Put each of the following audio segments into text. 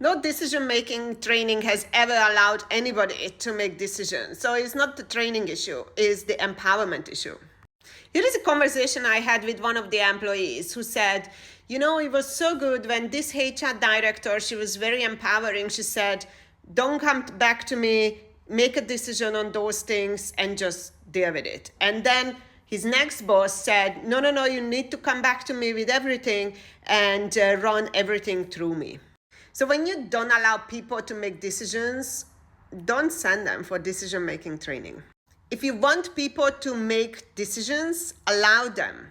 No decision-making training has ever allowed anybody to make decisions. So it's not the training issue, it's the empowerment issue. Here is a conversation I had with one of the employees who said, it was so good when this HR director, she was very empowering. She said, don't come back to me, make a decision on those things and just deal with it. And then his next boss said, no, you need to come back to me with everything and run everything through me. So when you don't allow people to make decisions, don't send them for decision-making training. If you want people to make decisions, allow them.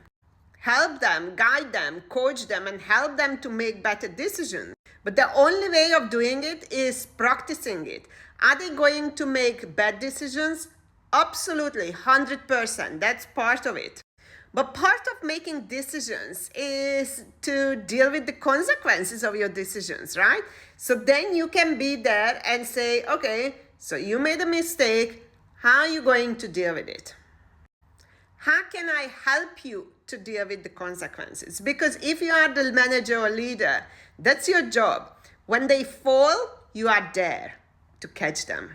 Help them, guide them, coach them, and help them to make better decisions. But the only way of doing it is practicing it. Are they going to make bad decisions? Absolutely, 100%. That's part of it. But part of making decisions is to deal with the consequences of your decisions, right? So then you can be there and say, okay, so you made a mistake. How are you going to deal with it? How can I help you to deal with the consequences? Because if you are the manager or leader, that's your job. When they fall, you are there to catch them.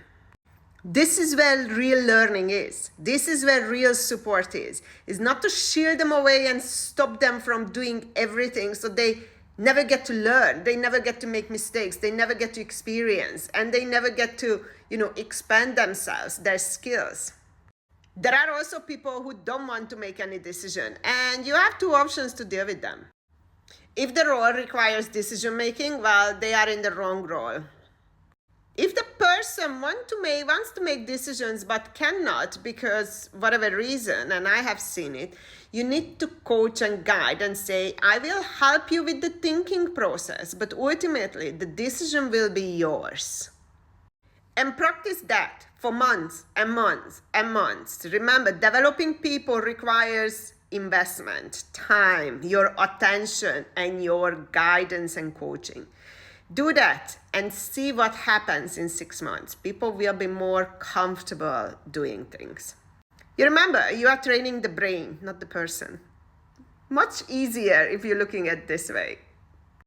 This is where real learning is. This is where real support is. It's not to shield them away and stop them from doing everything so they never get to learn. They never get to make mistakes. They never get to experience. And they never get to, expand themselves, their skills. There are also people who don't want to make any decision. And you have two options to deal with them. If the role requires decision making, well, they are in the wrong role. If the person wants to make decisions but cannot because whatever reason, and I have seen it, you need to coach and guide and say, I will help you with the thinking process, but ultimately the decision will be yours. And practice that for months and months and months. Remember, developing people requires investment, time, your attention, and your guidance and coaching. Do that and see what happens in 6 months. People will be more comfortable doing things. You remember, you are training the brain, not the person. Much easier if you're looking at it this way.